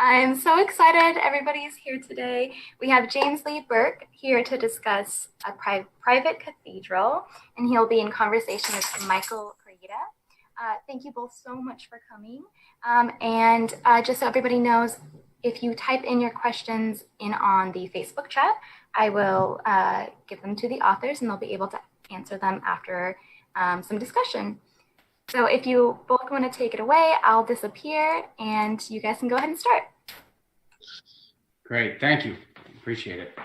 I'm so excited everybody's here today. We have James Lee Burke here to discuss a private cathedral, and he'll be in conversation with Michael Koryta. Thank you both so much for coming. Just so everybody knows, if you type in your questions in on the Facebook chat, I will give them to the authors and they'll be able to answer them after some discussion. So if you both want to take it away, I'll disappear and you guys can go ahead and start. Great, thank you. Appreciate it.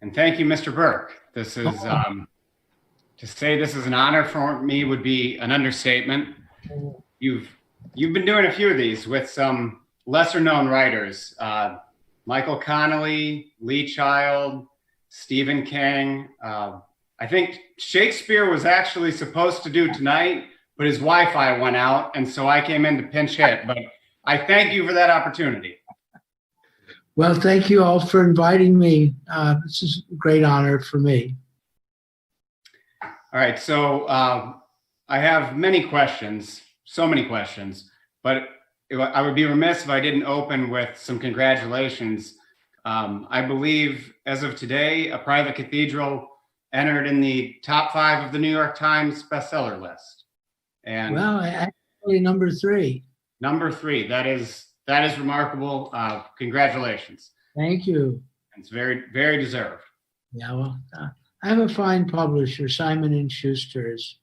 And thank you, Mr. Burke. This is, to say this is an honor for me would be an understatement. You've been doing a few of these with some lesser known writers, Michael Connelly, Lee Child, Stephen King. I think Shakespeare was actually supposed to do tonight, but his Wi-Fi went out, and so I came in to pinch hit. But I thank you for that opportunity. Well, thank you all for inviting me. This is a great honor for me. All right, so I have many questions, so many questions, but I would be remiss if I didn't open with some congratulations. I believe as of today, A Private Cathedral entered in the top 5 of the New York Times bestseller list. And well, actually number 3. Number 3, that is remarkable. Congratulations. Thank you. It's very, very deserved. Yeah, well, I have a fine publisher. Simon & Schuster has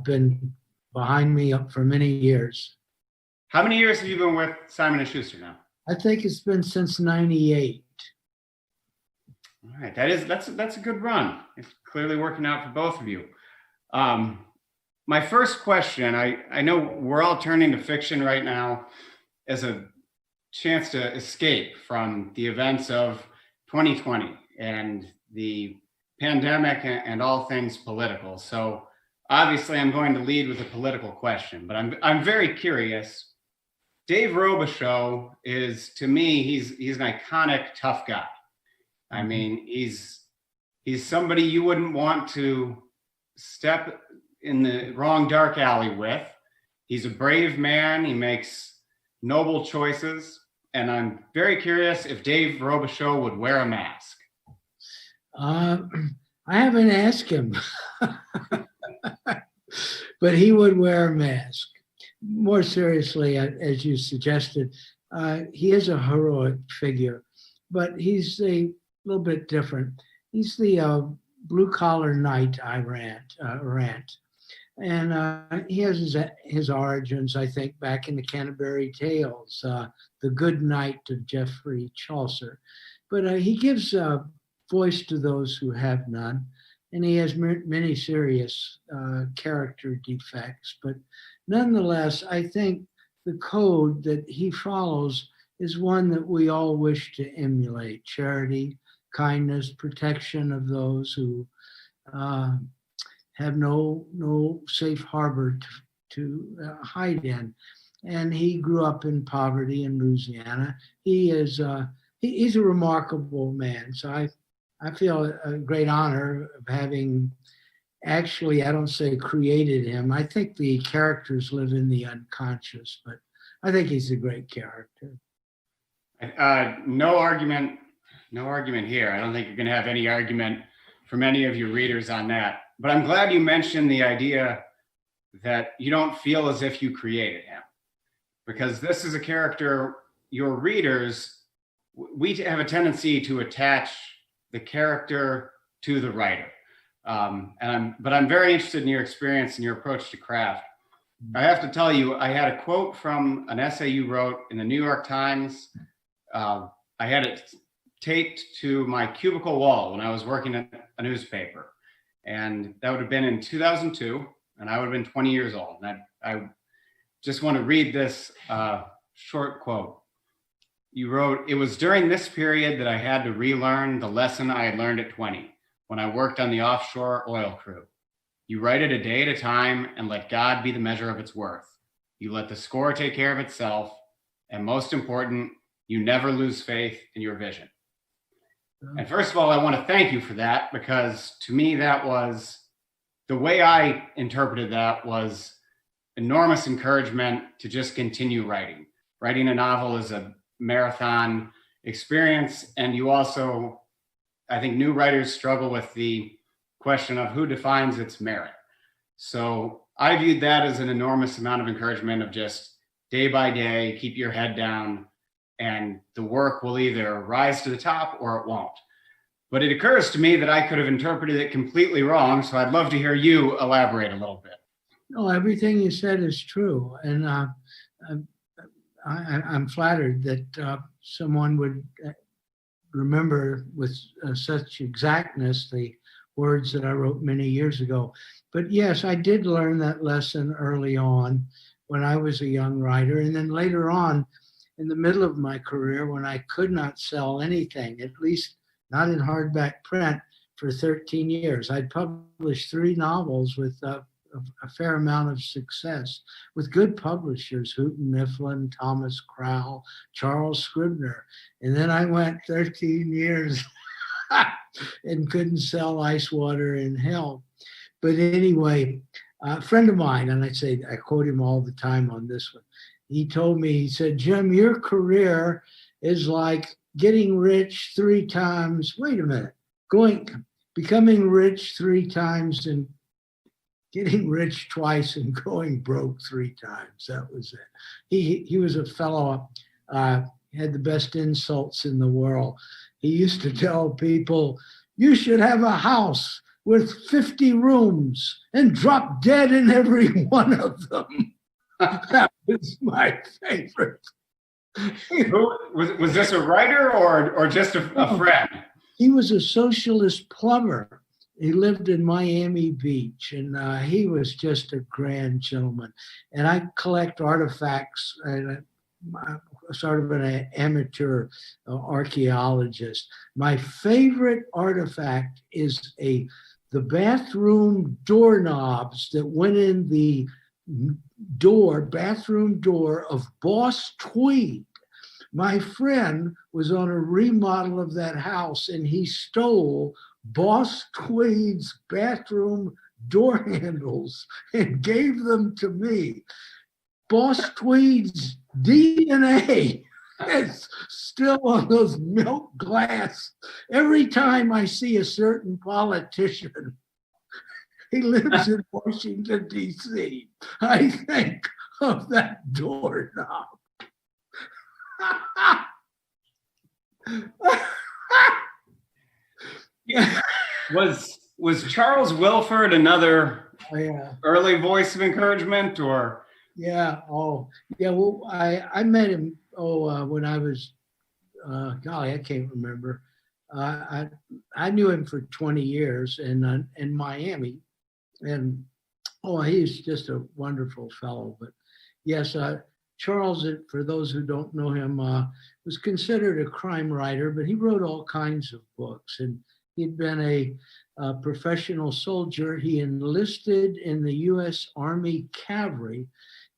been behind me for many years. How many years have you been with Simon & Schuster now? I think it's been since '98. All right, that's a good run. It's clearly working out for both of you. My first question, I know we're all turning to fiction right now as a chance to escape from the events of 2020 and the pandemic and all things political. So obviously I'm going to lead with a political question, but I'm very curious. Dave Robicheaux is, to me, he's an iconic tough guy. I mean, he's somebody you wouldn't want to step in the wrong dark alley with. He's a brave man. He makes noble choices. And I'm very curious if Dave Robicheaux would wear a mask. I haven't asked him, but he would wear a mask. More seriously, as you suggested, he is a heroic figure, but he's a little bit different. He's the blue-collar knight errant. And he has his origins, I think, back in the Canterbury Tales, The Good Knight of Geoffrey Chaucer. But he gives voice to those who have none, and he has many serious character defects. But nonetheless, I think the code that he follows is one that we all wish to emulate: charity, kindness, protection of those who have no safe harbor to hide in. And he grew up in poverty in Louisiana. He's a remarkable man. So I feel a great honor of having, actually, I don't say created him. I think the characters live in the unconscious, but I think he's a great character. No argument here. I don't think you're going to have any argument from any of your readers on that. But I'm glad you mentioned the idea that you don't feel as if you created him, because this is a character, your readers, we have a tendency to attach the character to the writer. But I'm very interested in your experience and your approach to craft. I have to tell you, I had a quote from an essay you wrote in the New York Times. I had it taped to my cubicle wall when I was working at a newspaper. And that would have been in 2002, and I would have been 20 years old. And I just want to read this short quote. You wrote, "It was during this period that I had to relearn the lesson I had learned at 20, when I worked on the offshore oil crew. You write it a day at a time and let God be the measure of its worth. You let the score take care of itself. And most important, you never lose faith in your vision." And first of all, I want to thank you for that, because to me, that was, the way I interpreted that was enormous encouragement to just continue writing, writing a novel is a marathon experience. And you also, I think new writers struggle with the question of who defines its merit. So I viewed that as an enormous amount of encouragement of just day by day, keep your head down, and the work will either rise to the top or it won't. But it occurs to me that I could have interpreted it completely wrong. So I'd love to hear you elaborate a little bit. No, everything you said is true. And I'm flattered that someone would remember with such exactness the words that I wrote many years ago. But yes, I did learn that lesson early on when I was a young writer. And then later on, in the middle of my career, when I could not sell anything, at least not in hardback print, for 13 years. I'd published 3 novels with a fair amount of success with good publishers, Houghton Mifflin, Thomas Crowell, Charles Scribner. And then I went 13 years and couldn't sell Ice Water in Hell. But anyway, a friend of mine, and I quote him all the time on this one, he told me, he said, Jim, your career is like getting rich 3 times, becoming rich 3 times and getting rich twice and going broke 3 times. That was it. He was a fellow, had the best insults in the world. He used to tell people, you should have a house with 50 rooms and drop dead in every one of them. That was my favorite. Was this a writer or just a friend? He was a socialist plumber. He lived in Miami Beach, and he was just a grand gentleman. And I collect artifacts, and I'm sort of an amateur archaeologist. My favorite artifact is the bathroom doorknobs that went in the bathroom door of Boss Tweed. My friend was on a remodel of that house, and he stole Boss Tweed's bathroom door handles and gave them to me. Boss Tweed's DNA is still on those milk glass. Every time I see a certain politician, he lives in Washington, D.C., I think of that doorknob. Was Charles Wilford another Yeah. early voice of encouragement, or? Yeah. Oh, yeah. Well, I met him. When I was, golly, I can't remember. I knew him for 20 years in Miami, and he's just a wonderful fellow. But yes, Charles, for those who don't know him, was considered a crime writer, but he wrote all kinds of books, and he'd been a professional soldier. He enlisted in the U.S. Army Cavalry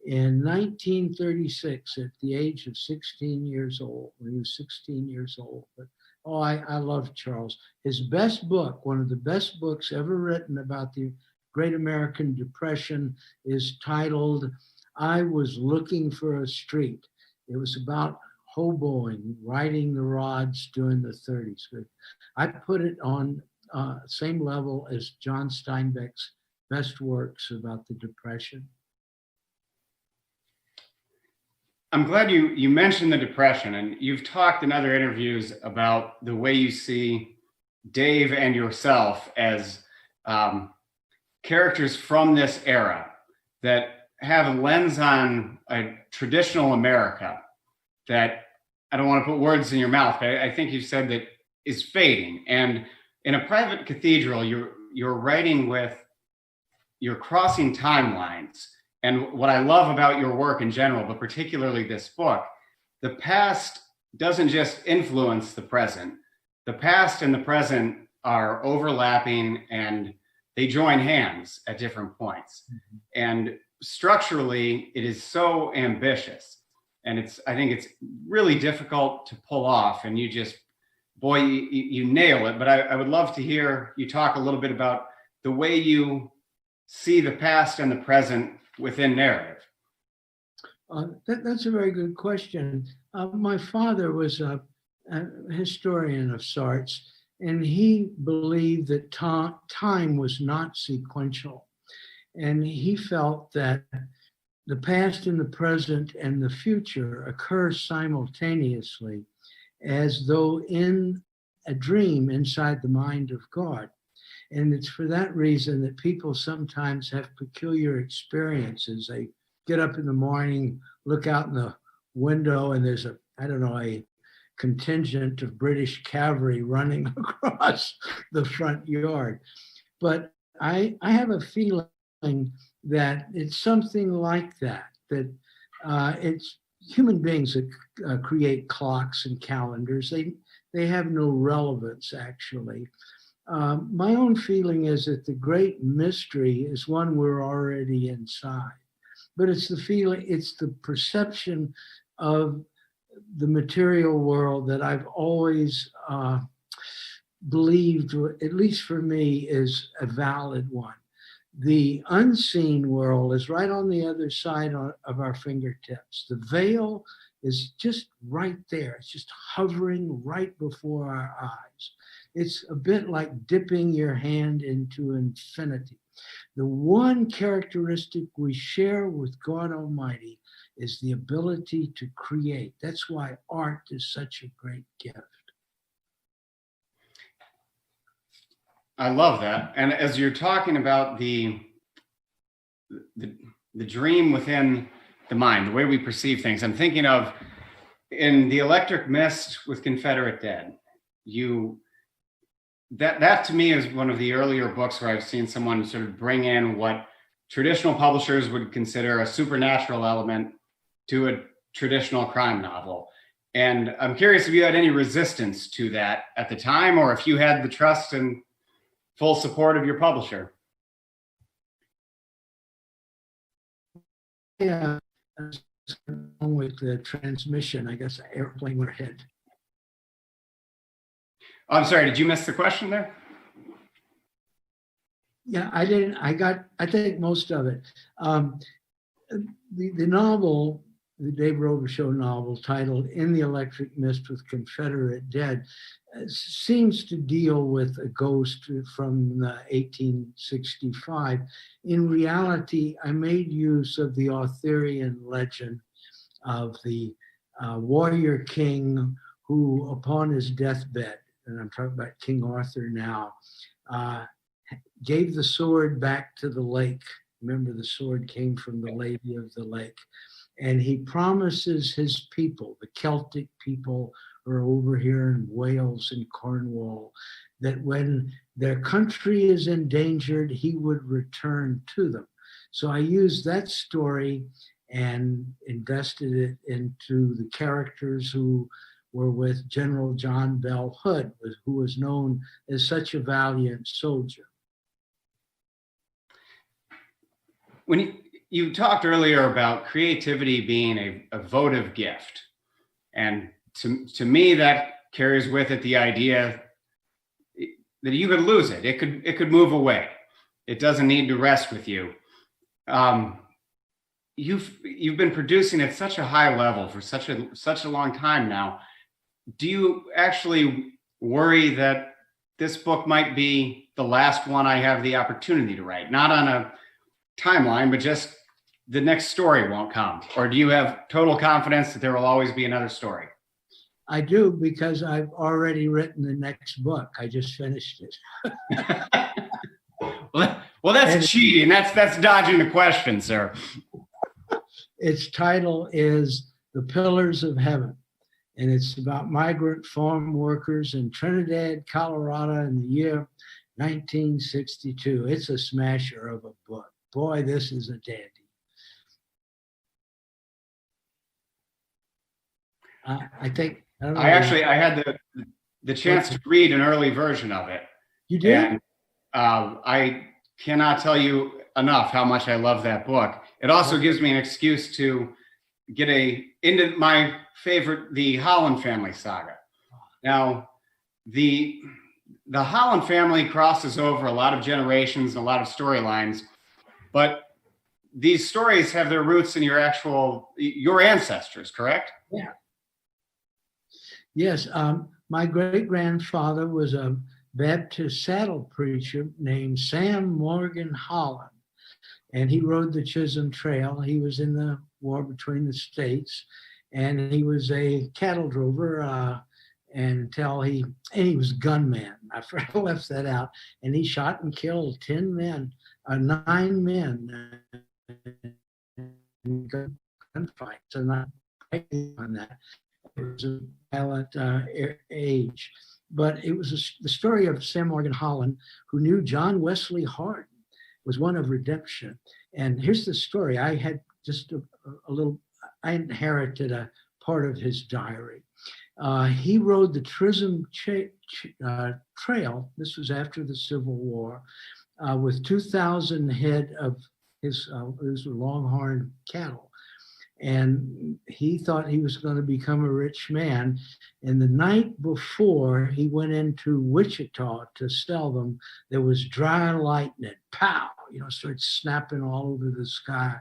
in 1936 at the age of 16 years old, when he was 16 years old. But I love Charles. His best book, one of the best books ever written about the Great American Depression, is titled I Was Looking for a Street. It was about hoboing, riding the rods during the 30s. But I put it on same level as John Steinbeck's best works about the Depression. I'm glad you mentioned the Depression, and you've talked in other interviews about the way you see Dave and yourself as characters from this era that have a lens on a traditional America that, I don't want to put words in your mouth, but I think you said that is fading. And in a private cathedral, you're writing you're crossing timelines. And what I love about your work in general, but particularly this book, the past doesn't just influence the present. The past and the present are overlapping, and they join hands at different points. Mm-hmm. And structurally, it is so ambitious. And I think it's really difficult to pull off. And you just, boy, you nail it. But I would love to hear you talk a little bit about the way you see the past and the present within narrative. That's a very good question. My father was a historian of sorts, and he believed that time was not sequential. And he felt that the past and the present and the future occur simultaneously, as though in a dream inside the mind of God. And it's for that reason that people sometimes have peculiar experiences. They get up in the morning, look out in the window, and there's a contingent of British cavalry running across the front yard. But I have a feeling that it's something like that, it's human beings that create clocks and calendars. They have no relevance, actually. My own feeling is that the great mystery is one we're already inside, but it's the feeling, it's the perception of the material world that I've always believed, at least for me, is a valid one. The unseen world is right on the other side of our fingertips. The veil is just right there. It's just hovering right before our eyes. It's a bit like dipping your hand into infinity. The one characteristic we share with God Almighty is the ability to create. That's why art is such a great gift. I love that. And as you're talking about the dream within the mind, the way we perceive things, I'm thinking of in The Electric Mist with Confederate Dead. That to me is one of the earlier books where I've seen someone sort of bring in what traditional publishers would consider a supernatural element to a traditional crime novel. And I'm curious if you had any resistance to that at the time, or if you had the trust and full support of your publisher. Yeah, with the transmission, I guess the airplane went ahead. I'm sorry, did you miss the question there? Yeah, I didn't. I think most of it. The novel, the Dave Robicheaux novel titled In the Electric Mist with Confederate Dead, seems to deal with a ghost from 1865. In reality, I made use of the Arthurian legend of the warrior king who, upon his deathbed, and I'm talking about King Arthur now, gave the sword back to the lake. Remember, the sword came from the Lady of the Lake. And he promises his people, the Celtic people who are over here in Wales and Cornwall, that when their country is endangered, he would return to them. So I used that story and invested it into the characters who were with General John Bell Hood, who was known as such a valiant soldier. When you talked earlier about creativity being a votive gift, and to me that carries with it the idea that you could lose it. It could move away. It doesn't need to rest with you. You've been producing at such a high level for such a long time now. Do you actually worry that this book might be the last one I have the opportunity to write? Not on a timeline, but just the next story won't come? Or do you have total confidence that there will always be another story? I do, because I've already written the next book. I just finished it. Well, that's cheating. That's dodging the question, sir. Its title is The Pillars of Heaven, and it's about migrant farm workers in Trinidad, Colorado in the year 1962. It's a smasher of a book. Boy, this is a dandy. I had the chance to read an early version of it. You did? And I cannot tell you enough how much I love that book. It also gives me an excuse to get into my favorite, the Holland family saga. Now, the Holland family crosses over a lot of generations and a lot of storylines, but these stories have their roots in your ancestors, correct? Yeah. Yes. My great-grandfather was a Baptist saddle preacher named Sam Morgan Holland, and he rode the Chisholm Trail. He was in the war between the states, and he was a cattle drover until he was a gunman. I left that out. And he shot and killed 9 men in gunfights. So not on that. It was a violent age. But it was the story of Sam Morgan Holland, who knew John Wesley Hardin, was one of redemption. And here's the story. I had just I inherited a part of his diary. He rode the Chisholm Trail. This was after the Civil War, with 2,000 head of his longhorn cattle. And he thought he was going to become a rich man. And the night before he went into Wichita to sell them, there was dry lightning, pow, started snapping all over the sky.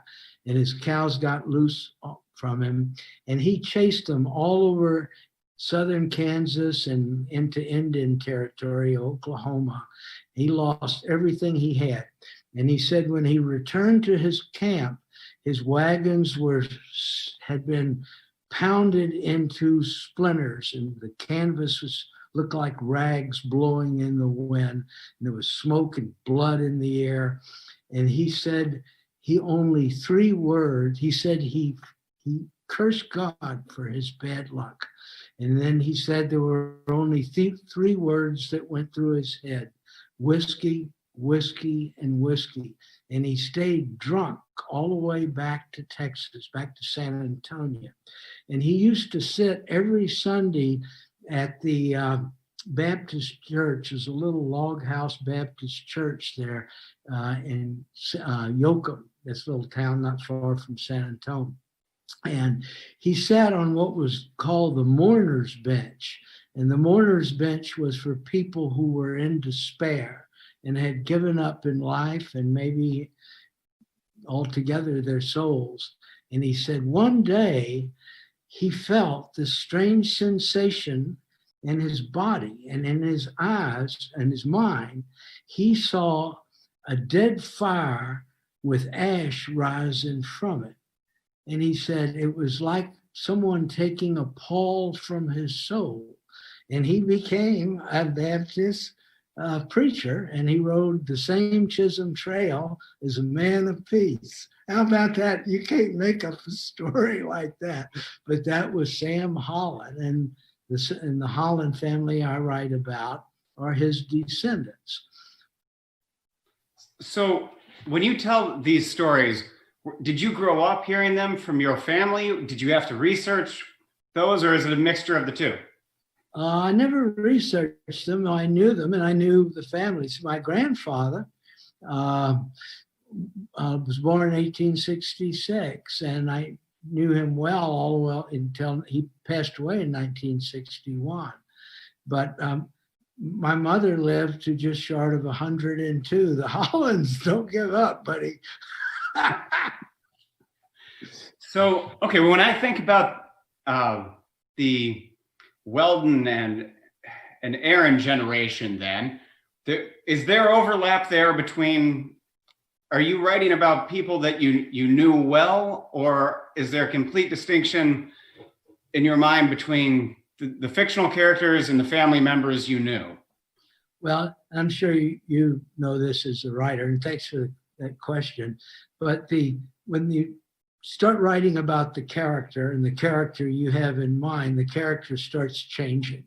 And his cows got loose from him. And he chased them all over southern Kansas and into Indian Territory, Oklahoma. He lost everything he had. And he said when he returned to his camp, his wagons had been pounded into splinters, and the canvas looked like rags blowing in the wind. And there was smoke and blood in the air. And he said he only 3 words. He said he cursed God for his bad luck. And then he said there were only 3 words that went through his head: whiskey, whiskey, and whiskey. And he stayed drunk all the way back to Texas, back to San Antonio. And he used to sit every Sunday at the Baptist church. There's a little log house Baptist church there in Yoakum, this little town not far from San Antonio. And he sat on what was called the mourner's bench. And the mourner's bench was for people who were in despair and had given up in life and maybe altogether their souls. And he said one day he felt this strange sensation in his body and in his eyes and his mind. He saw a dead fire with ash rising from it. And he said it was like someone taking a pall from his soul. And he became a Baptist preacher, and he rode the same Chisholm Trail as a man of peace. How about that? You can't make up a story like that. But that was Sam Holland, and the Holland family I write about are his descendants. So when you tell these stories, did you grow up hearing them from your family? Did you have to research those, or is it a mixture of the two? I never researched them. I knew them, and I knew the families. My grandfather was born in 1866, and I knew him well until he passed away in 1961. But my mother lived to just short of 102. The Hollands don't give up, buddy. So, okay, when I think about the Weldon and Aaron generation, then, is there overlap there between, are you writing about people that you knew well, or is there a complete distinction in your mind between the fictional characters and the family members you knew? Well, I'm sure you know this as a writer, and thanks for that question. But when you start writing about the character and the character you have in mind, the character starts changing.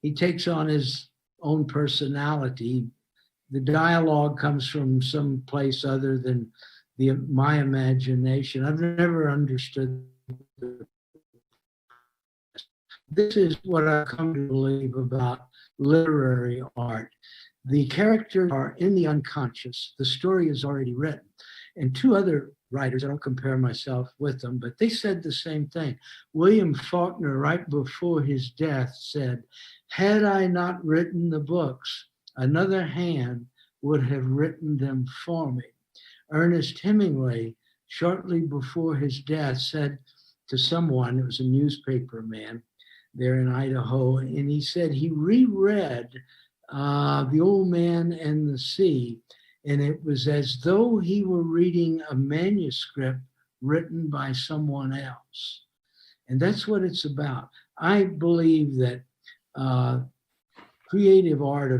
He takes on his own personality. The dialogue comes from some place other than my imagination. I've never understood this is what I've come to believe about literary art. The characters are in the unconscious. The story is already written. And 2 other writers, I don't compare myself with them, but they said the same thing. William Faulkner, right before his death, said, "Had I not written the books, another hand would have written them for me." Ernest Hemingway shortly before his death, said to someone, it was a newspaper man there in Idaho, and he said he reread The Old Man and the Sea, and it was as though he were reading a manuscript written by someone else. And that's what it's about. I believe that creative art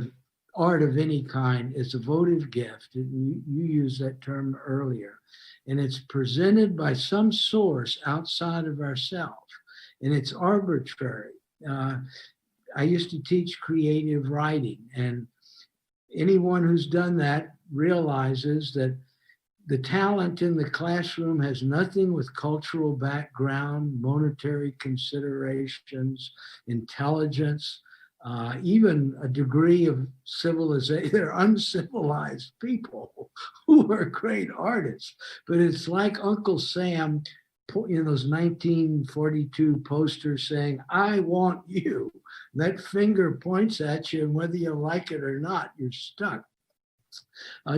of any kind is a votive gift. You used that term earlier. And it's presented by some source outside of ourselves. And it's arbitrary. I used to teach creative writing, and anyone who's done that realizes that the talent in the classroom has nothing with cultural background, monetary considerations, intelligence, even a degree of civilization. They're uncivilized people who are great artists. But it's like Uncle Sam in those 1942 posters saying, "I want you." That finger points at you, and whether you like it or not, you're stuck.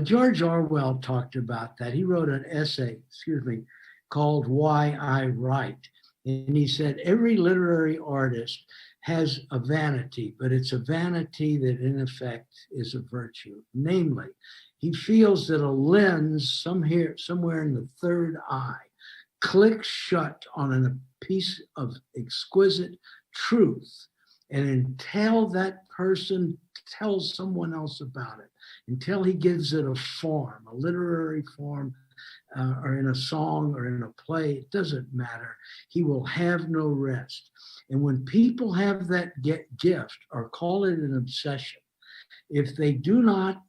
George Orwell talked about that. He wrote an essay, called Why I Write. And he said, every literary artist has a vanity, but it's a vanity that in effect is a virtue. Namely, he feels that a lens somewhere in the third eye clicks shut on a piece of exquisite truth. And until that person tells someone else about it, until he gives it a form, a literary form, or in a song or in a play, it doesn't matter. He will have no rest. And when people have that gift, or call it an obsession, if they do not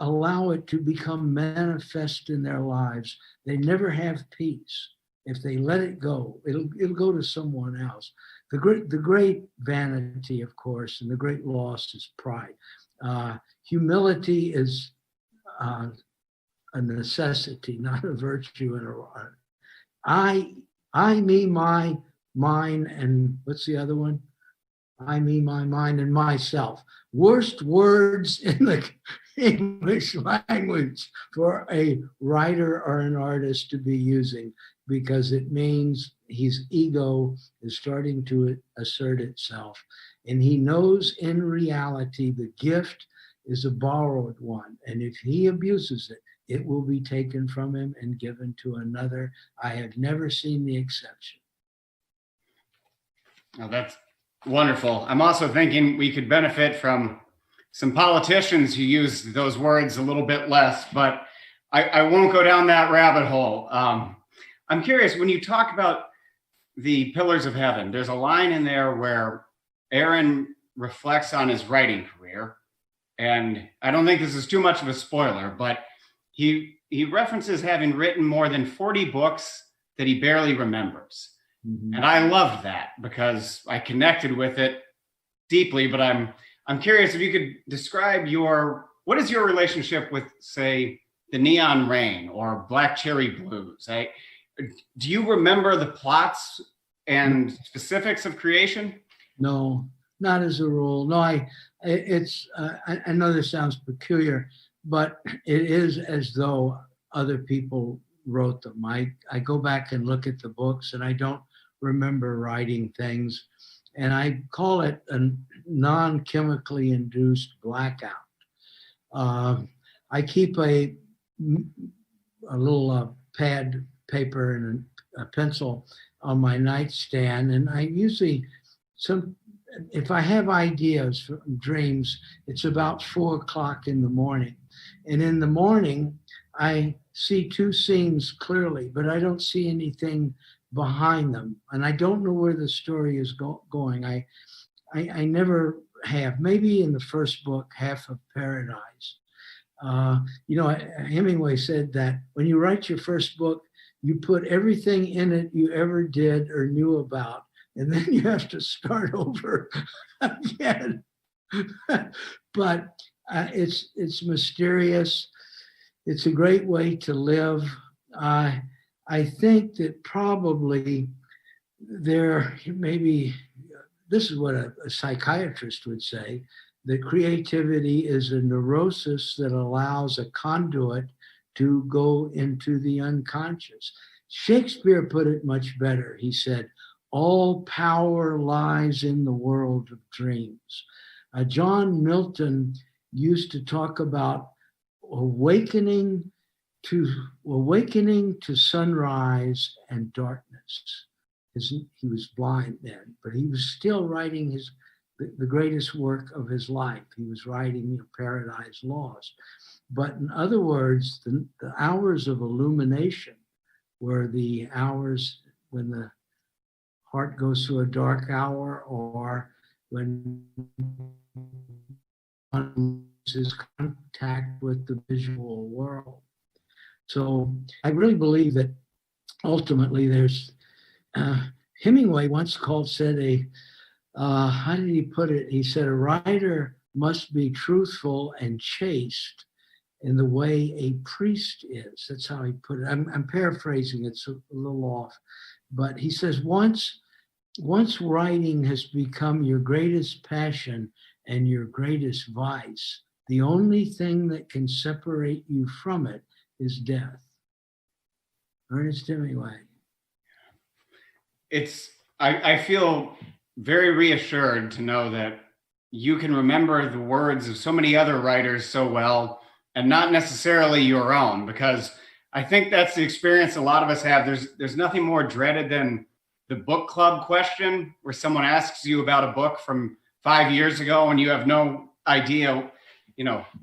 allow it to become manifest in their lives, they never have peace. If they let it go, it'll go to someone else. The great vanity, of course, and the great loss is pride. Humility is a necessity, not a virtue. I, me, my, mine, and what's the other one? I, me, my, mine, and myself. Worst words in the English language for a writer or an artist to be using, because it means his ego is starting to assert itself. And he knows in reality the gift is a borrowed one. And if he abuses it, it will be taken from him and given to another. I have never seen the exception. Oh, that's wonderful. I'm also thinking we could benefit from some politicians who use those words a little bit less, but I won't go down that rabbit hole. I'm curious, when you talk about the pillars of heaven, there's a line in there where Aaron reflects on his writing career. And I don't think this is too much of a spoiler, but he references having written more than 40 books that he barely remembers. Mm-hmm. And I loved that because I connected with it deeply, but I'm curious if you could describe what is your relationship with, say, The Neon Rain or Black Cherry Blues? Do you remember the plots and specifics of creation? No, not as a rule. No, I know this sounds peculiar, but it is as though other people wrote them. I go back and look at the books, and I don't remember writing things, and I call it a non-chemically induced blackout. I keep a little pad paper and a pencil on my nightstand, and I usually, if I have ideas, dreams, it's about 4 o'clock in the morning. And in the morning, I see two scenes clearly, but I don't see anything behind them. And I don't know where the story is going. I never have. Maybe in the first book, Half of Paradise. Hemingway said that when you write your first book, you put everything in it you ever did or knew about, and then you have to start over again. But it's mysterious. It's a great way to live. I think that probably maybe this is what a psychiatrist would say, that creativity is a neurosis that allows a conduit to go into the unconscious. Shakespeare put it much better. He said, all power lies in the world of dreams. John Milton used to talk about awakening to sunrise and darkness. He was blind then, but he was still writing the greatest work of his life. He was writing Paradise Lost. But in other words, the hours of illumination were the hours when the heart goes through a dark hour, or when one loses contact with the visual world. So I really believe that ultimately there's, Hemingway once said how did he put it? He said, a writer must be truthful and chaste in the way a priest is. That's how he put it. I'm paraphrasing, it's a little off. But he says, once writing has become your greatest passion and your greatest vice, the only thing that can separate you from it is death. Ernest Hemingway. I feel very reassured to know that you can remember the words of so many other writers so well, and not necessarily your own, because I think that's the experience a lot of us have. There's nothing more dreaded than the book club question, where someone asks you about a book from 5 years ago and you have no idea,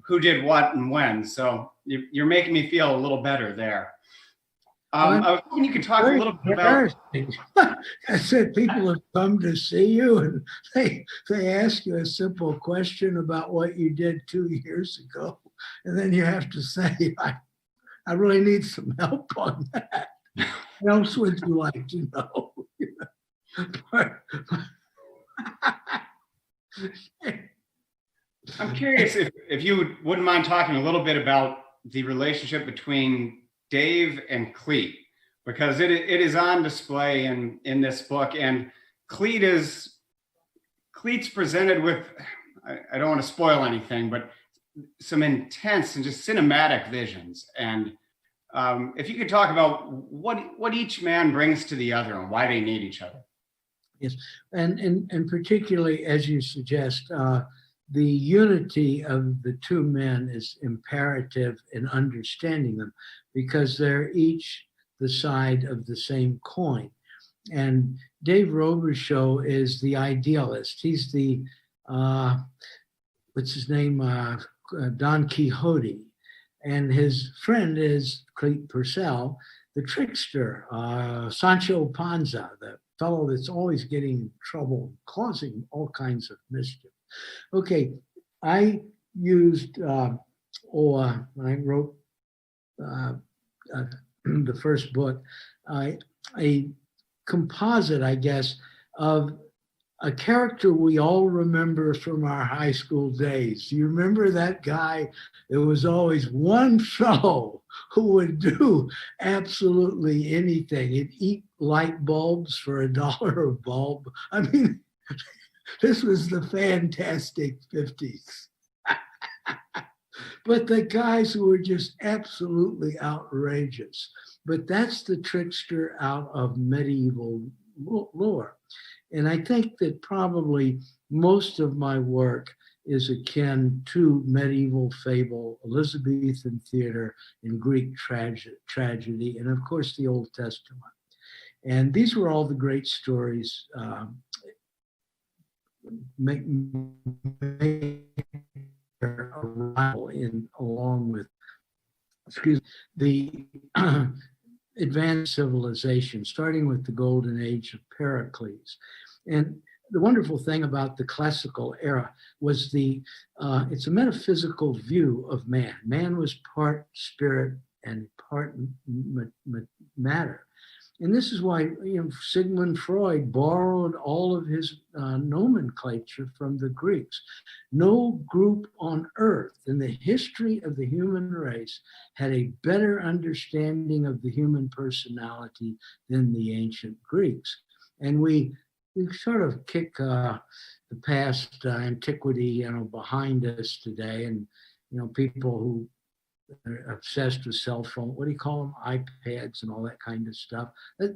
who did what and when. So you're making me feel a little better there. I was hoping you could talk a little bit about. I said people have come to see you and they ask you a simple question about what you did 2 years ago, and then you have to say, I really need some help on that. What else would you like to know? I'm curious if you wouldn't mind talking a little bit about the relationship between Dave and Cleet, because it is on display in this book, and Cleet's presented with, I don't want to spoil anything, but some intense and just cinematic visions. And if you could talk about what each man brings to the other and why they need each other. Yes, and particularly, as you suggest, the unity of the two men is imperative in understanding them, because they're each the side of the same coin. And Dave Robicheaux is the idealist. He's the, what's his name, Don Quixote. And his friend is Cleet Purcell, the trickster, Sancho Panza, the fellow that's always getting in trouble, causing all kinds of mischief. Okay, I used, when I wrote the first book, a composite, I guess, of a character we all remember from our high school days. Do you remember that guy? There was always one fellow who would do absolutely anything. He'd eat light bulbs for $1 a bulb. I mean, this was the fantastic 50s. But the guys who were just absolutely outrageous. But that's the trickster out of medieval lore. And I think that probably most of my work is akin to medieval fable, Elizabethan theater, and Greek tragedy, and of course the Old Testament. And these were all the great stories along with, the advanced civilization, starting with the golden age of Pericles. And the wonderful thing about the classical era was it's a metaphysical view of man. Man was part spirit and part matter. And this is why Sigmund Freud borrowed all of his nomenclature from the Greeks. No group on earth in the history of the human race had a better understanding of the human personality than the ancient Greeks. And we sort of kick the past antiquity behind us today, and people who they're obsessed with cell phone. What do you call them? iPads and all that kind of stuff.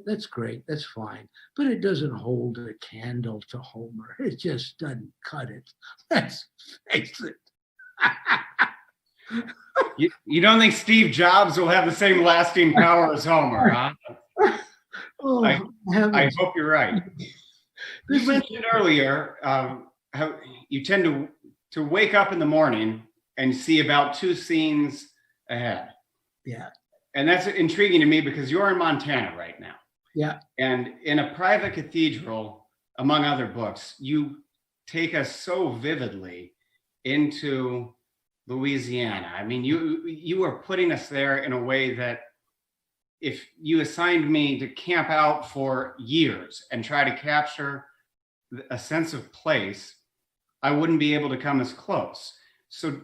That's great. That's fine. But it doesn't hold a candle to Homer. It just doesn't cut it. Let's face it. You don't think Steve Jobs will have the same lasting power as Homer, huh? Oh, I hope you're right. You mentioned earlier how you tend to wake up in the morning and see about 2 scenes ahead. Yeah. And that's intriguing to me because you're in Montana right now. Yeah. And in A Private Cathedral, among other books, you take us so vividly into Louisiana. I mean, you are putting us there in a way that if you assigned me to camp out for years and try to capture a sense of place, I wouldn't be able to come as close. So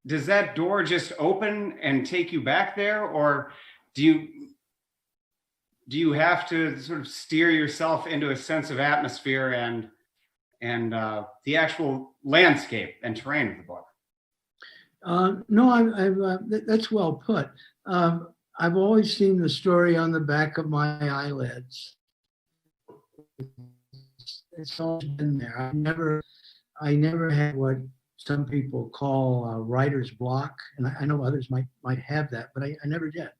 does that door just open and take you back there, or do you have to sort of steer yourself into a sense of atmosphere and the actual landscape and terrain of the book? No, that's well put. I've always seen the story on the back of my eyelids. It's always been there. I never had what some people call writer's block, and I know others might have that, but I never did.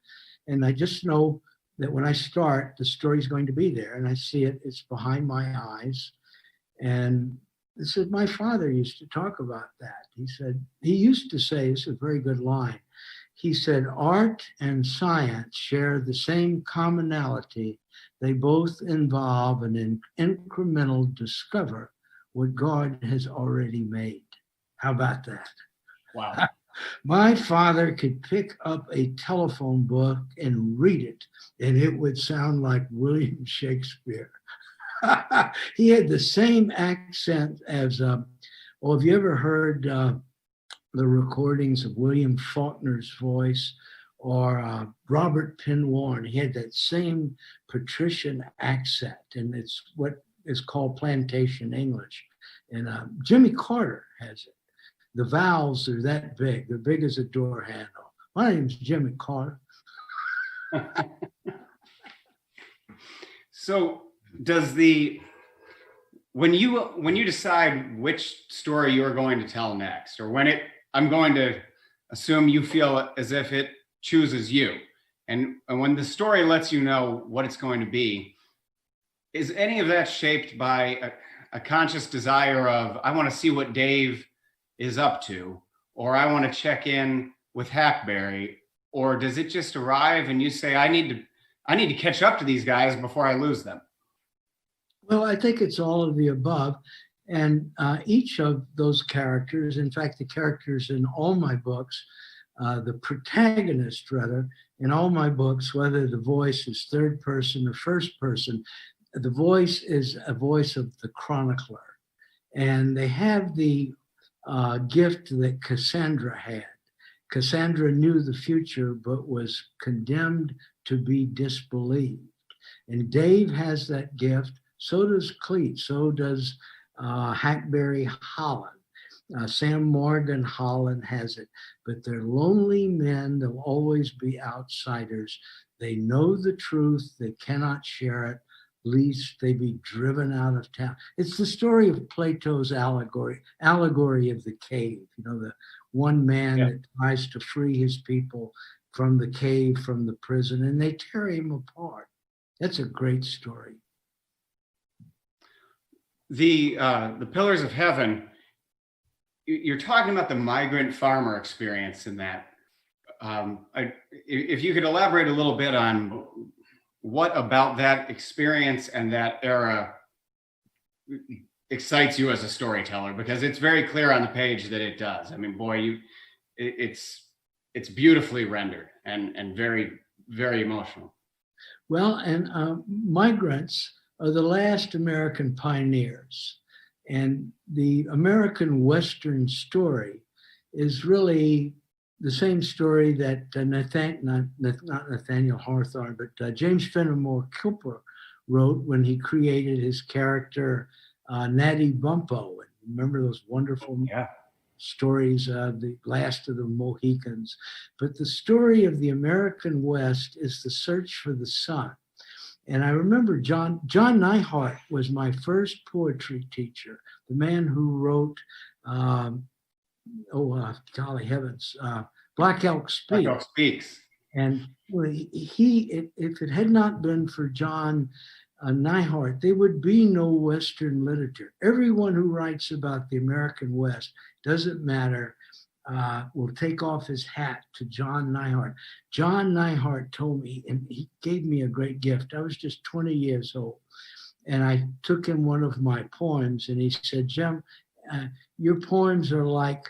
And I just know that when I start, the story's going to be there, and I see it. It's behind my eyes, and this is my father used to talk about that. He used to say, this is a very good line. He said, art and science share the same commonality. They both involve an incremental discover what God has already made. How about that? Wow. My father could pick up a telephone book and read it, and it would sound like William Shakespeare. He had the same accent as, have you ever heard the recordings of William Faulkner's voice or Robert Penn Warren? He had that same patrician accent, and it's what is called plantation English. And Jimmy Carter has it. The vowels are that big. They're big as a door handle. My name's Jimmy Carter. So when you decide which story you're going to tell next, or I'm going to assume you feel as if it chooses you, and when the story lets you know what it's going to be, is any of that shaped by a conscious desire of, I want to see what Dave is up to, or I want to check in with Hackberry, or does it just arrive and you say, I need to catch up to these guys before I lose them? Well, I think it's all of the above. And each of those characters, in fact, the characters in all my books, the protagonist rather, in all my books, whether the voice is third person or first person, the voice is a voice of the chronicler. And they have the gift that Cassandra had. Cassandra knew the future, but was condemned to be disbelieved. And Dave has that gift. So does Cleet. So does Hackberry Holland. Sam Morgan Holland has it. But they're lonely men. They'll always be outsiders. They know the truth. They cannot share it, lest they be driven out of town. It's the story of Plato's allegory of the cave. You know, the one man that tries to free his people from the cave, from the prison, and they tear him apart. That's a great story. The Pillars of Heaven, you're talking about the migrant farmer experience in that. If you could elaborate a little bit on what about that experience and that era excites you as a storyteller, because it's very clear on the page that it does. I mean, boy, it's beautifully rendered and very, very emotional. Well, and migrants are the last American pioneers. And the American Western story is really the same story that not Nathaniel Hawthorne, but James Fenimore Cooper wrote when he created his character Natty Bumppo. Remember those wonderful stories, The Last of the Mohicans. But the story of the American West is the search for the sun. And I remember John Neihardt was my first poetry teacher, the man who wrote, golly heavens, Black Elk Speaks. Black Elk Speaks. And if it had not been for John Neihardt, there would be no Western literature. Everyone who writes about the American West, doesn't matter, will take off his hat to John Neihardt. John Neihardt told me, and he gave me a great gift. I was just 20 years old, and I took him one of my poems, and he said, Jim, your poems are like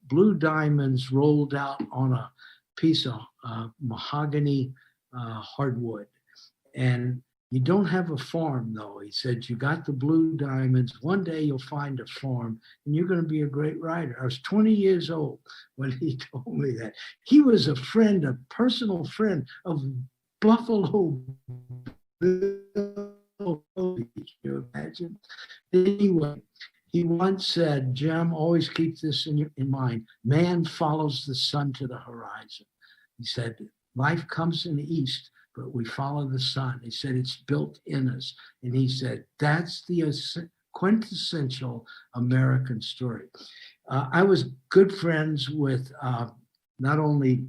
blue diamonds rolled out on a piece of mahogany hardwood. And you don't have a farm, though. He said, you got the blue diamonds. One day you'll find a farm, and you're going to be a great writer. I was 20 years old when he told me that. He was a friend, a personal friend of Buffalo Bill. Can you imagine? Anyway, he once said, Jim, always keep this in mind. Man follows the sun to the horizon. He said, life comes in the east, but we follow the sun. He said, it's built in us. And he said, that's the quintessential American story. I was good friends with not only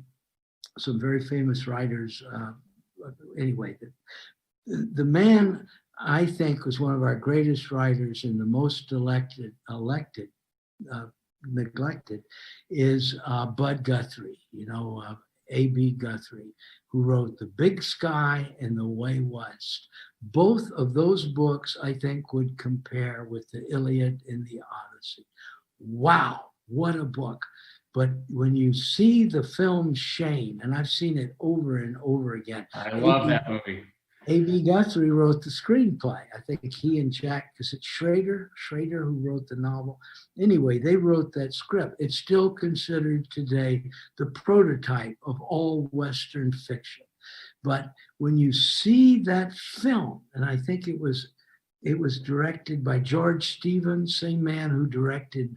some very famous writers, anyway, the man I think was one of our greatest writers and the most neglected is Bud Guthrie, A.B. Guthrie, who wrote The Big Sky and The Way West. Both of those books, I think, would compare with the Iliad and the Odyssey. Wow, what a book. But when you see the film Shane, and I've seen it over and over again. I love that movie. A.B. Guthrie wrote the screenplay. I think he and Jack, is it Schrader who wrote the novel? Anyway, they wrote that script. It's still considered today the prototype of all Western fiction. But when you see that film, and I think it was directed by George Stevens, same man who directed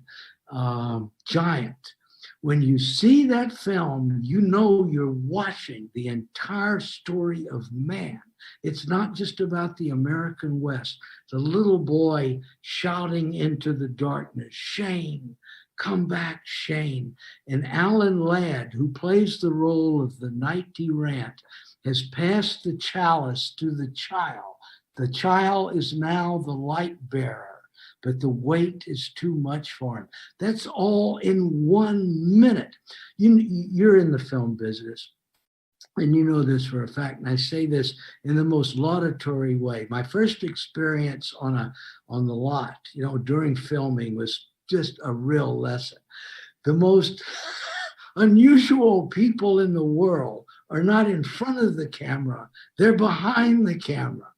Giant. When you see that film, you know you're watching the entire story of man. It's not just about the American West. The little boy shouting into the darkness, Shane, come back, Shane. And Alan Ladd, who plays the role of the knight errant, has passed the chalice to the child. The child is now the light bearer, but the weight is too much for him. That's all in 1 minute. You're in the film business, and you know this for a fact, and I say this in the most laudatory way. My first experience on the lot, during filming was just a real lesson. The most unusual people in the world are not in front of the camera, they're behind the camera.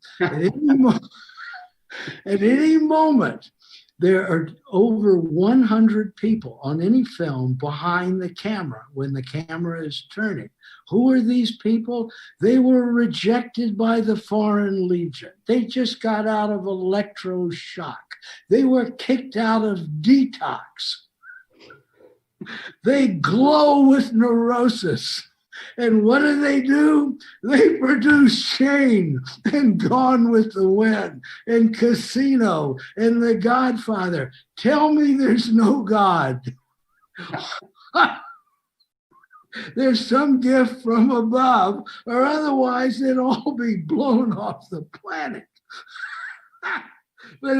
At any moment, there are over 100 people on any film behind the camera when the camera is turning. Who are these people? They were rejected by the Foreign Legion. They just got out of electroshock. They were kicked out of detox. They glow with neurosis. And what do? They produce Shane and Gone with the Wind and Casino and The Godfather. Tell me there's no God. There's some gift from above, or otherwise they'd all be blown off the planet. But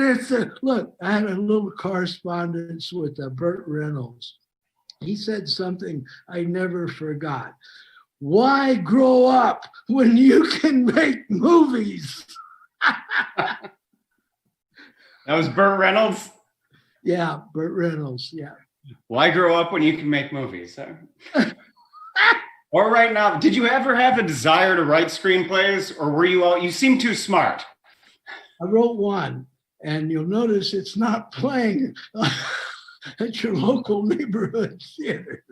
look, I had a little correspondence with Burt Reynolds. He said something I never forgot. Why grow up when you can make movies? That was Burt Reynolds? Yeah, Burt Reynolds, yeah. Why grow up when you can make movies? Or right now, did you ever have a desire to write screenplays, or were you seem too smart? I wrote one, and you'll notice it's not playing at your local neighborhood theater.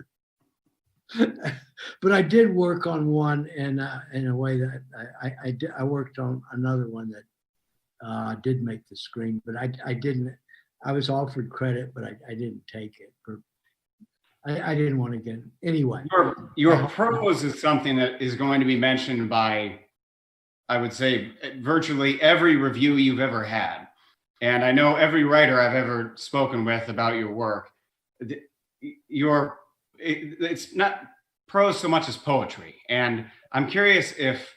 But I did work on one in a way that I worked on another one that did make the screen, but I didn't. I was offered credit, but I didn't take it. I didn't want to get it. Anyway. Your prose is something that is going to be mentioned by, I would say, virtually every review you've ever had. And I know every writer I've ever spoken with about your work, it's not prose so much as poetry. And I'm curious if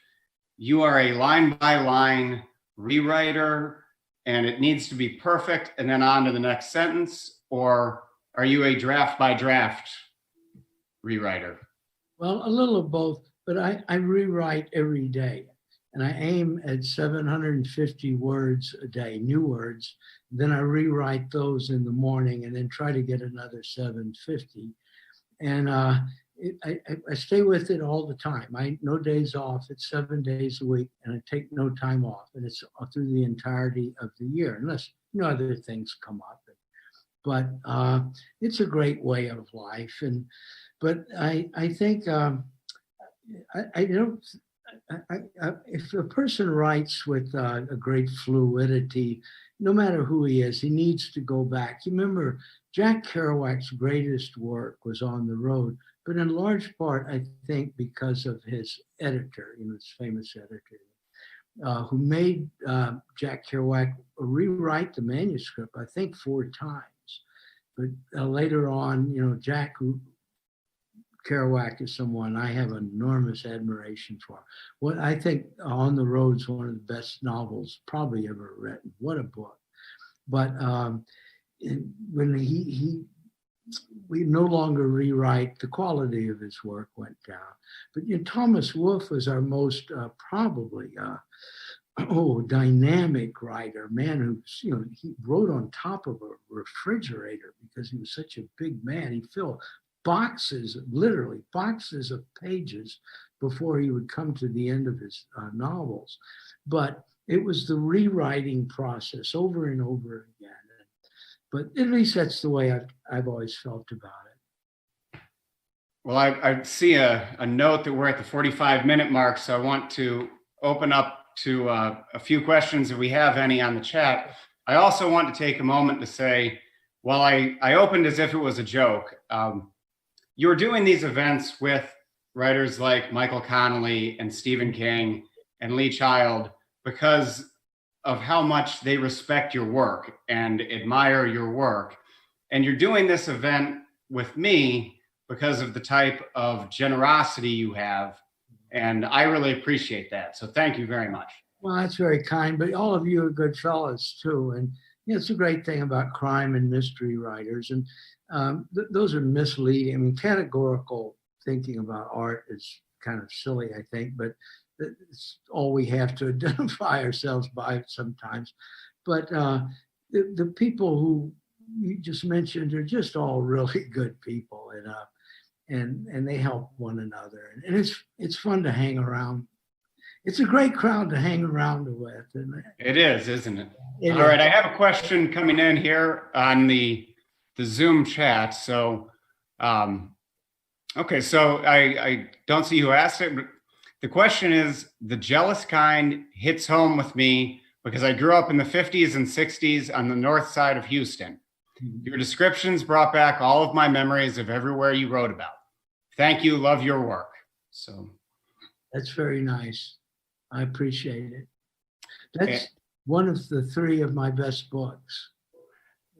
you are a line by line rewriter and it needs to be perfect and then on to the next sentence, or are you a draft by draft rewriter? Well, a little of both, but I rewrite every day. And I aim at 750 words a day, new words. Then I rewrite those in the morning and then try to get another 750. And I stay with it all the time. No days off. It's 7 days a week, and I take no time off. And it's through the entirety of the year, unless other things come up. But it's a great way of life. But I think if a person writes with a great fluidity, no matter who he is, he needs to go back. You remember, Jack Kerouac's greatest work was on the road, but in large part, I think, because of his editor, his famous editor, who made Jack Kerouac rewrite the manuscript, I think, 4 times. But later on, Jack Kerouac is someone I have enormous admiration for. What I think On the Road is one of the best novels probably ever written. What a book. But when we no longer rewrite, the quality of his work went down. But Thomas Wolfe was our most probably dynamic writer, man who, he wrote on top of a refrigerator because he was such a big man. He filled literally boxes of pages before he would come to the end of his novels. But it was the rewriting process over and over again. But at least that's the way I've always felt about it. Well, I see a note that we're at the 45-minute mark, so I want to open up to a few questions if we have any on the chat. I also want to take a moment to say, while I opened as if it was a joke, you're doing these events with writers like Michael Connelly and Stephen King and Lee Child because of how much they respect your work and admire your work. And you're doing this event with me because of the type of generosity you have. And I really appreciate that. So thank you very much. Well, that's very kind, but all of you are good fellows too. And it's a great thing about crime and mystery writers. And those are misleading. I mean, categorical thinking about art is kind of silly, I think, but it's all we have to identify ourselves by sometimes. But the people who you just mentioned are just all really good people, and they help one another. And it's fun to hang around. It's a great crowd to hang around with. It is, isn't it? All right, I have a question coming in here on the Zoom chat. So, okay, so I don't see who asked it, but the question is, the jealous kind hits home with me because I grew up in the 50s and 60s on the north side of Houston. Your descriptions brought back all of my memories of everywhere you wrote about. Thank you, love your work. So that's very nice. I appreciate it. That's one of the 3 of my best books.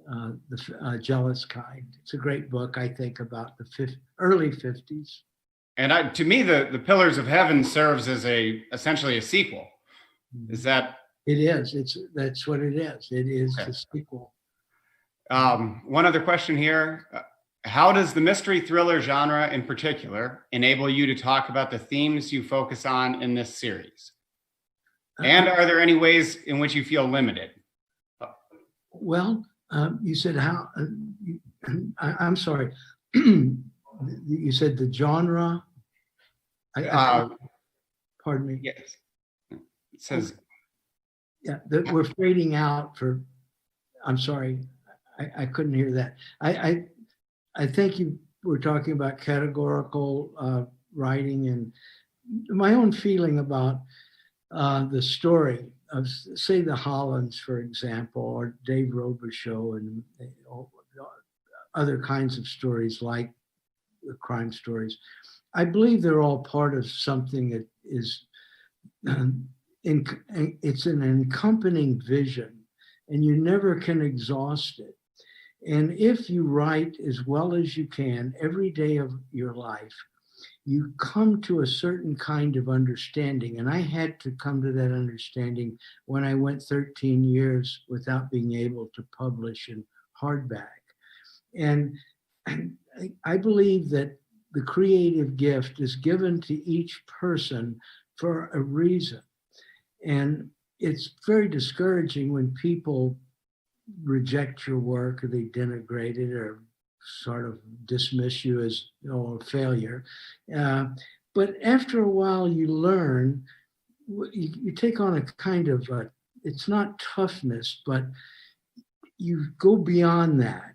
The Jealous Kind. It's a great book, I think, about the early 50s. And to me, the Pillars of Heaven serves as essentially a sequel. Is that? It is. That's what it is. It is the sequel. One other question here. How does the mystery thriller genre in particular enable you to talk about the themes you focus on in this series? And are there any ways in which you feel limited? Well, you said how, I'm sorry. You said the genre? Pardon me. Yes. It says. Yeah, that we're fading out for, I'm sorry, I couldn't hear that. I think you were talking about categorical writing, and my own feeling about the story of, say, the Hollands, for example, or Dave Robicheaux and other kinds of stories like crime stories. I believe they're all part of something that is, it's an accompanying vision, and you never can exhaust it. And if you write as well as you can every day of your life, you come to a certain kind of understanding. And I had to come to that understanding when I went 13 years without being able to publish in hardback. And I believe that the creative gift is given to each person for a reason. And it's very discouraging when people reject your work, or they denigrate it, or sort of dismiss you as a failure. But after a while, you learn, you take on a kind of, it's not toughness, but you go beyond that.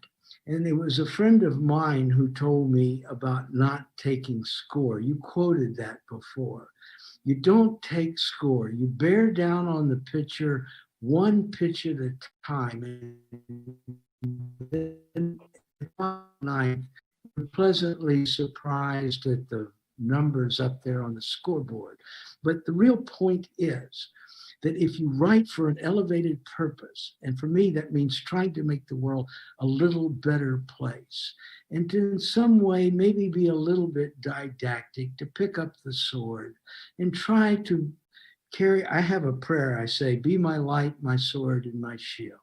And there was a friend of mine who told me about not taking score. You quoted that before. You don't take score. You bear down on the pitcher, one pitch at a time. And then you're pleasantly surprised at the numbers up there on the scoreboard. But the real point is that if you write for an elevated purpose, and for me, that means trying to make the world a little better place, and to in some way maybe be a little bit didactic, to pick up the sword and try to carry, I have a prayer, I say, be my light, my sword, and my shield.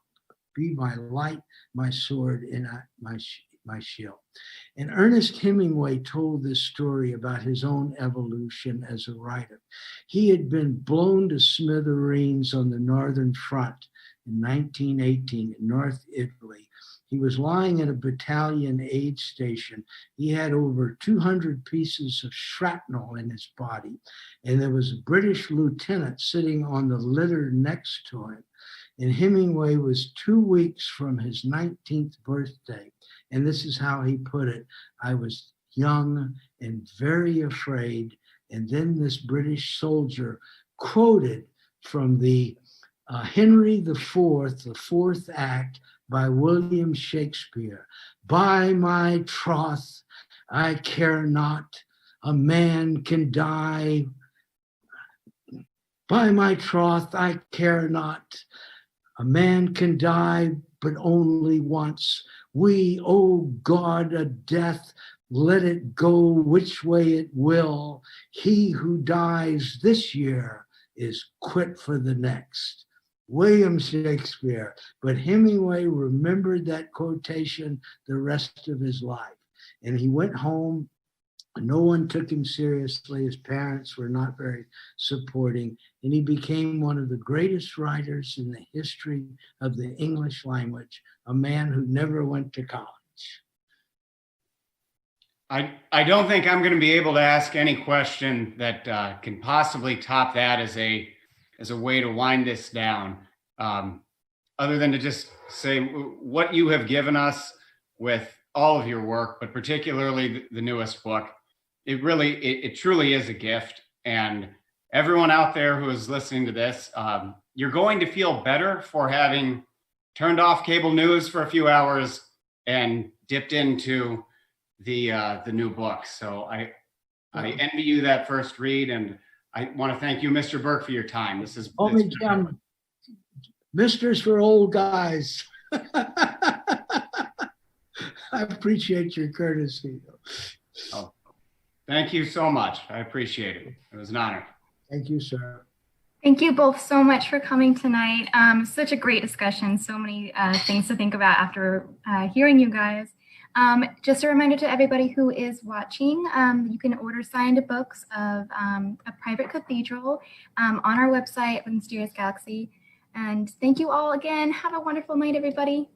Be my light, my sword, and my shield. And Ernest Hemingway told this story about his own evolution as a writer. He had been blown to smithereens on the Northern Front in 1918 in North Italy. He was lying at a battalion aid station. He had over 200 pieces of shrapnel in his body. And there was a British lieutenant sitting on the litter next to him. And Hemingway was 2 weeks from his 19th birthday. And this is how he put it: I was young and very afraid. And then this British soldier quoted from the Henry IV, the fourth act by William Shakespeare. By my troth, I care not, a man can die. By my troth, I care not, a man can die, but only once. We, O God, a death, let it go which way it will. He who dies this year is quit for the next. William Shakespeare. But Hemingway remembered that quotation the rest of his life. And he went home. No one took him seriously. His parents were not very supporting. And he became one of the greatest writers in the history of the English language, a man who never went to college. I don't think I'm going to be able to ask any question that can possibly top that as a way to wind this down, other than to just say what you have given us with all of your work, but particularly the newest book. It truly is a gift. And everyone out there who is listening to this, you're going to feel better for having turned off cable news for a few hours and dipped into the new book. So I envy you that first read, and I want to thank you, Mr. Burke, for your time. This is Mister's for old guys. I appreciate your courtesy. Oh, thank you so much. I appreciate it. It was an honor. Thank you, sir. Thank you both so much for coming tonight. Such a great discussion. So many things to think about after hearing you guys. Just a reminder to everybody who is watching, you can order signed books of A Private Cathedral on our website, The Mysterious Galaxy. And thank you all again. Have a wonderful night, everybody.